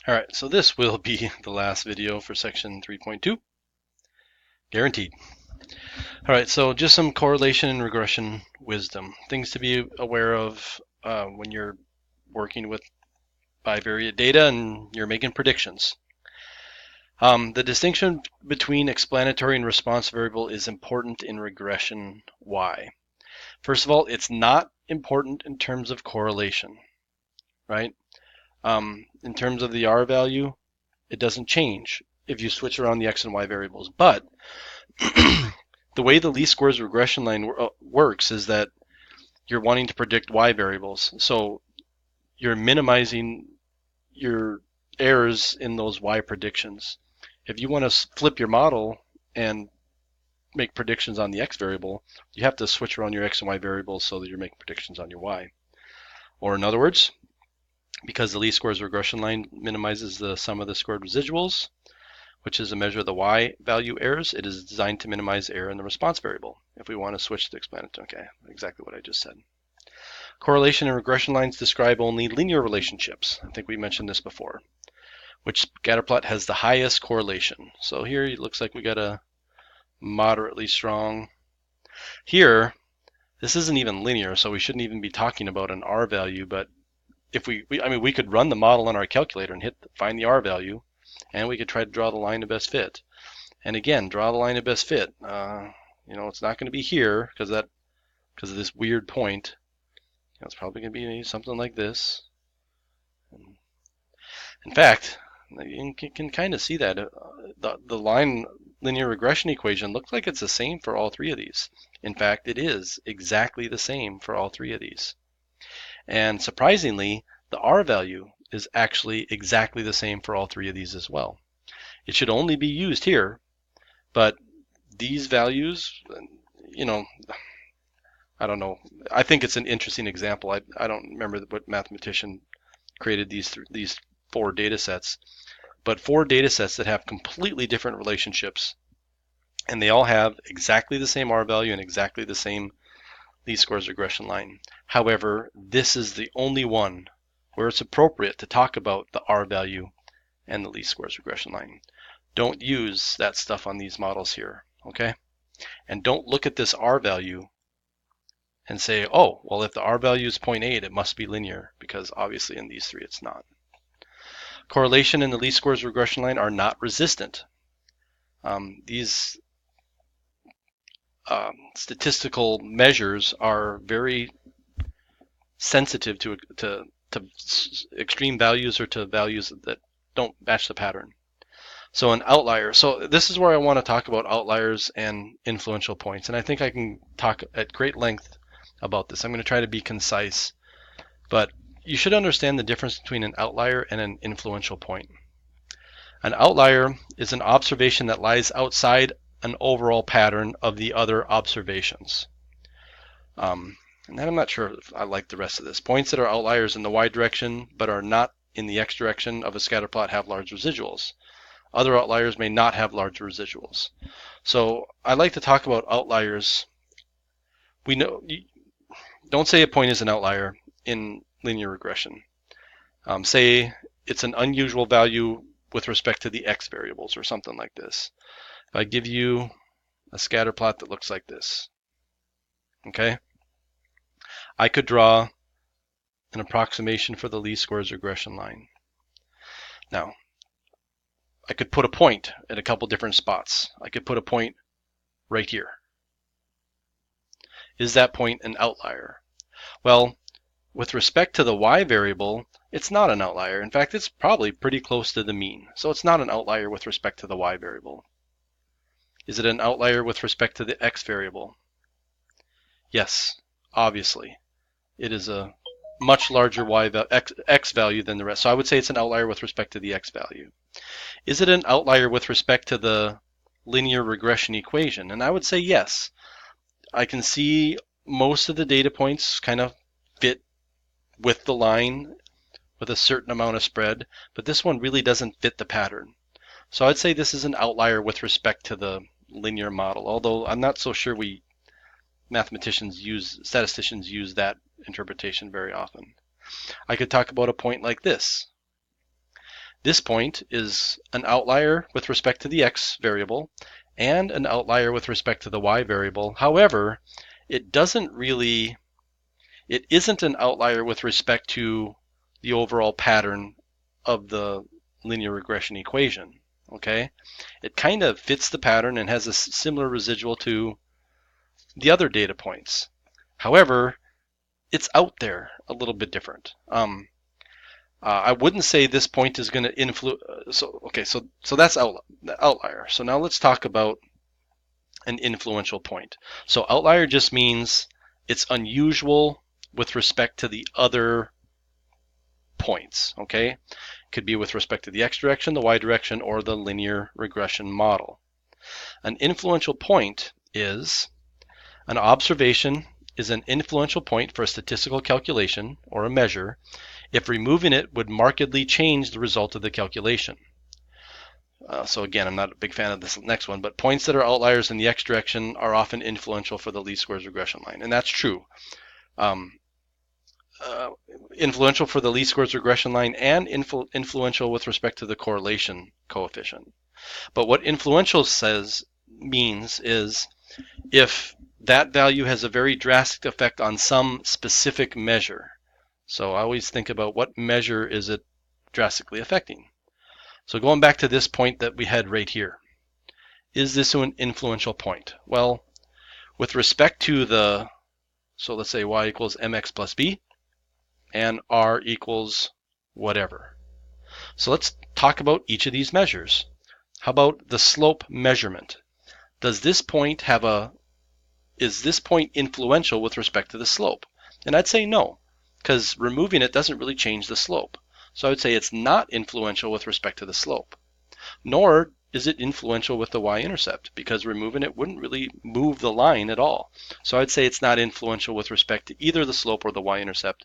All right, so this will be the last video for section 3.2, guaranteed. All right, so just some correlation and regression wisdom, things to be aware of when you're working with bivariate data and you're making predictions. The distinction between explanatory and response variable is important in regression. Why? First of all, it's not important in terms of correlation, right? In terms of the R value, it doesn't change if you switch around the X and Y variables. But the way the least squares regression line works is that you're wanting to predict Y variables. So you're minimizing your errors in those Y predictions. If you want to flip your model and make predictions on the X variable, you have to switch around your X and Y variables so that you're making predictions on your Y. Or in other words, because the least squares regression line minimizes the sum of the squared residuals, which is a measure of the Y value errors, it is designed to minimize error in the response variable. If we want to switch to explanatory, okay, exactly what I just said. Correlation and regression lines describe only linear relationships. I think we mentioned this before. Which scatter plot has the highest correlation. So here it looks like we got a moderately strong. Here, this isn't even linear, so we shouldn't even be talking about an R value, but if we could run the model on our calculator and find the R value, and we could try to draw the line of best fit. And again, draw the line of best fit. It's not going to be here because of this weird point. It's probably going to be something like this. In fact, you can kind of see that the line linear regression equation looks like it's the same for all three of these. In fact, it is exactly the same for all three of these. And surprisingly, the R value is actually exactly the same for all three of these as well. It should only be used here, but these values, I don't know. I think it's an interesting example. I don't remember what mathematician created these four data sets, but four data sets that have completely different relationships, and they all have exactly the same R value and exactly the same least squares regression line. However, this is the only one where it's appropriate to talk about the R value and the least squares regression line. Don't use that stuff on these models here, okay? And don't look at this R value and say, oh, well, if the R value is 0.8, it must be linear, because obviously in these three it's not. Correlation and the least squares regression line are not resistant. These statistical measures are very sensitive to extreme values or to values that don't match the pattern. So an outlier. So this is where I want to talk about outliers and influential points. And I think I can talk at great length about this. I'm going to try to be concise. But you should understand the difference between an outlier and an influential point. An outlier is an observation that lies outside an overall pattern of the other observations. And I'm not sure if I like the rest of this. Points that are outliers in the y direction but are not in the x direction of a scatter plot have large residuals. Other outliers may not have large residuals. So I like to talk about outliers. We know, don't say a point is an outlier in linear regression. Say it's an unusual value with respect to the x variables or something like this. If I give you a scatter plot that looks like this, okay, I could draw an approximation for the least squares regression line. Now, I could put a point at a couple different spots. I could put a point right here. Is that point an outlier? Well, with respect to the y variable, it's not an outlier. In fact, it's probably pretty close to the mean. So it's not an outlier with respect to the y variable. Is it an outlier with respect to the x variable? Yes, obviously. It is a much larger x value than the rest. So I would say it's an outlier with respect to the x value. Is it an outlier with respect to the linear regression equation? And I would say yes. I can see most of the data points kind of fit with the line with a certain amount of spread, but this one really doesn't fit the pattern. So I'd say this is an outlier with respect to the linear model, although I'm not so sure statisticians use that interpretation very often. I could talk about a point like this. This point is an outlier with respect to the x variable and an outlier with respect to the y variable. However, it isn't an outlier with respect to the overall pattern of the linear regression equation. Okay, it kind of fits the pattern and has a similar residual to the other data points. However, it's out there a little bit different. I wouldn't say this point is going to influence. So that's outlier. So now let's talk about an influential point. So outlier just means it's unusual with respect to the other points. Okay, could be with respect to the x direction, the y direction, or the linear regression model. An influential point is an observation is an influential point for a statistical calculation or a measure if removing it would markedly change the result of the calculation. So again, I'm not a big fan of this next one, but points that are outliers in the x direction are often influential for the least squares regression line. And that's true. Influential for the least squares regression line and influential with respect to the correlation coefficient. But what influential means is if that value has a very drastic effect on some specific measure. So I always think about what measure is it drastically affecting. So going back to this point that we had right here, is this an influential point? Well, with respect to so let's say y equals mx plus b and r equals whatever. So let's talk about each of these measures. How about the slope measurement? Is this point influential with respect to the slope? And I'd say no, because removing it doesn't really change the slope. So I would say it's not influential with respect to the slope. Nor is it influential with the y-intercept, because removing it wouldn't really move the line at all. So I'd say it's not influential with respect to either the slope or the y-intercept.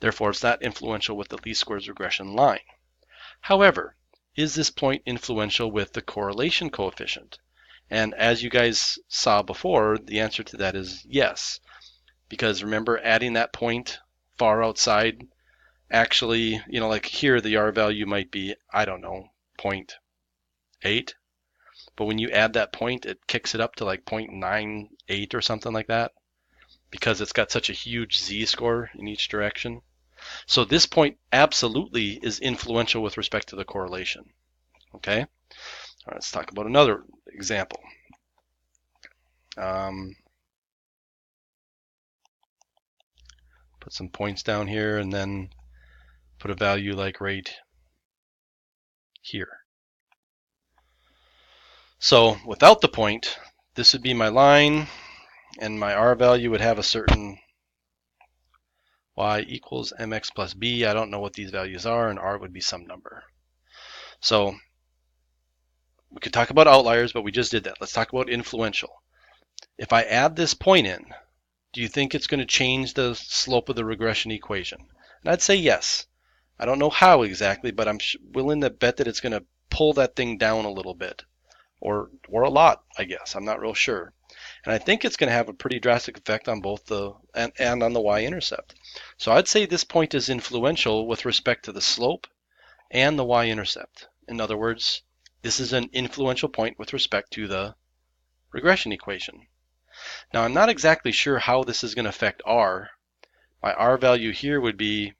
Therefore, it's not influential with the least squares regression line. However, is this point influential with the correlation coefficient? And as you guys saw before, the answer to that is yes. Because remember, adding that point far outside, actually, like here, the R value might be, I don't know, 0.8. But when you add that point, it kicks it up to like 0.98 or something like that, because it's got such a huge z-score in each direction. So this point absolutely is influential with respect to the correlation. Okay? All right, let's talk about another example. Put some points down here and then put a value like right here. So without the point, this would be my line, and my R value would have a certain y equals mx plus b. I don't know what these values are, and R would be some number. So we could talk about outliers, but we just did that. Let's talk about influential. If I add this point in, do you think it's going to change the slope of the regression equation? And I'd say yes. I don't know how exactly, but I'm willing to bet that it's going to pull that thing down a little bit, or a lot, I guess. I'm not real sure. And I think it's going to have a pretty drastic effect on both and on the y-intercept. So I'd say this point is influential with respect to the slope and the y-intercept. In other words, this is an influential point with respect to the regression equation. Now, I'm not exactly sure how this is going to affect R. My R value here would be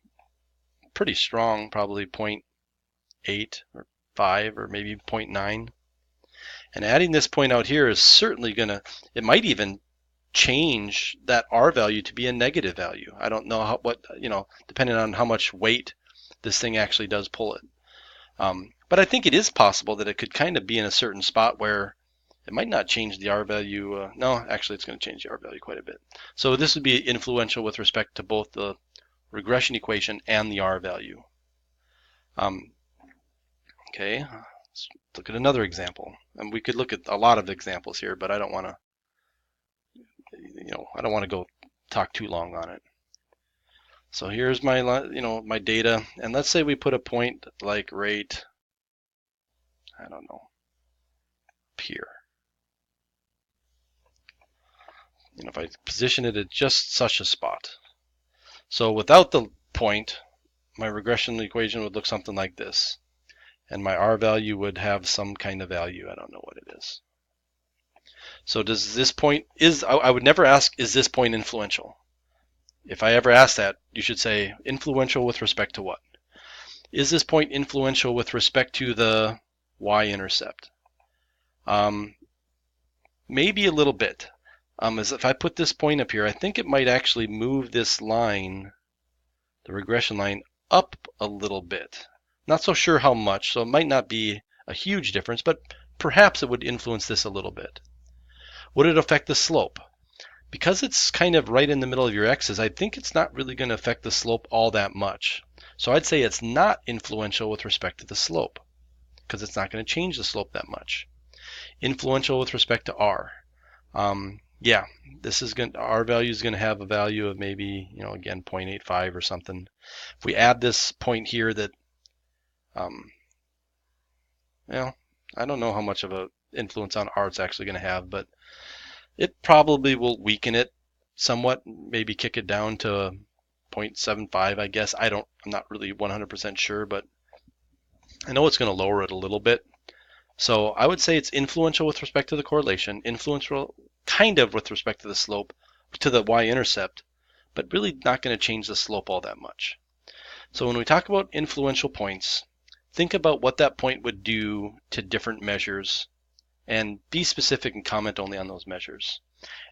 pretty strong, probably 0.8 or 5 or maybe 0.9. And adding this point out here is certainly going to, it might even change that R value to be a negative value. I don't know depending on how much weight this thing actually does pull it. But I think it is possible that it could kind of be in a certain spot where it might not change the R value. No, actually it's going to change the R value quite a bit. So this would be influential with respect to both the regression equation and the R value. Okay, let's look at another example. And we could look at a lot of examples here, but I don't want to go talk too long on it. So here's my my data, and let's say we put a point like right, I don't know, up here. If I position it at just such a spot. So without the point, my regression equation would look something like this. and my R value would have some kind of value. I don't know what it is. So does this point, I would never ask, is this point influential? If I ever ask that, you should say influential with respect to what? Is this point influential with respect to the y-intercept? Maybe a little bit. As if I put this point up here, I think it might actually move this line, the regression line, up a little bit. Not so sure how much, so it might not be a huge difference, but perhaps it would influence this a little bit. Would it affect the slope? Because it's kind of right in the middle of your x's, I think it's not really going to affect the slope all that much. So I'd say it's not influential with respect to the slope, because it's not going to change the slope that much. Influential with respect to r. Yeah, this is going. R value is going to have a value of maybe, again, 0.85 or something. If we add this point here that, I don't know how much of an influence on R it's actually going to have, but it probably will weaken it somewhat, maybe kick it down to 0.75, I guess. I'm not really 100% sure, but I know it's going to lower it a little bit. So I would say it's influential with respect to the correlation, influential kind of with respect to the slope, to the y-intercept, but really not going to change the slope all that much. So when we talk about influential points, think about what that point would do to different measures and be specific and comment only on those measures.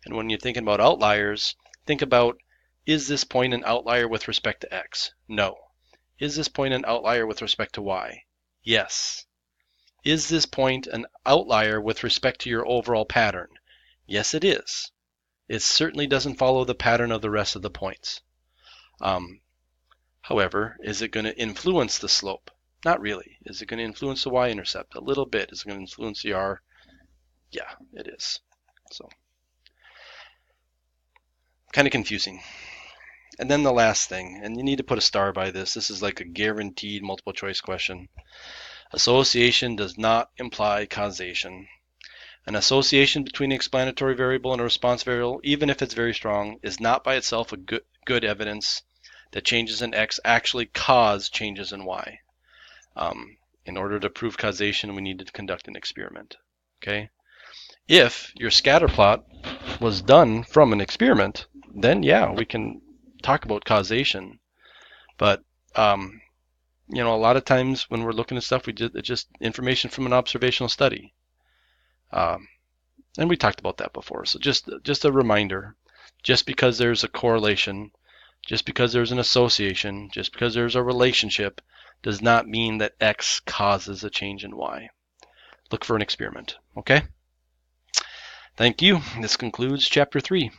And when you're thinking about outliers, think about, is this point an outlier with respect to x? No. Is this point an outlier with respect to y? Yes. Is this point an outlier with respect to your overall pattern? Yes, it is. It certainly doesn't follow the pattern of the rest of the points. However, is it going to influence the slope? Not really. Is it going to influence the y-intercept? A little bit. Is it going to influence the r? Yeah, it is. So, kind of confusing. And then the last thing, and you need to put a star by this. This is like a guaranteed multiple choice question. Association does not imply causation. An association between an explanatory variable and a response variable, even if it's very strong, is not by itself a good evidence that changes in x actually cause changes in y. In order to prove causation, we need to conduct an experiment. Okay? If your scatter plot was done from an experiment, then yeah, we can talk about causation. But a lot of times when we're looking at stuff, it's just information from an observational study. And we talked about that before. So just a reminder, just because there's a correlation, just because there's an association, just because there's a relationship, does not mean that X causes a change in Y. Look for an experiment, okay? Thank you. This concludes Chapter 3.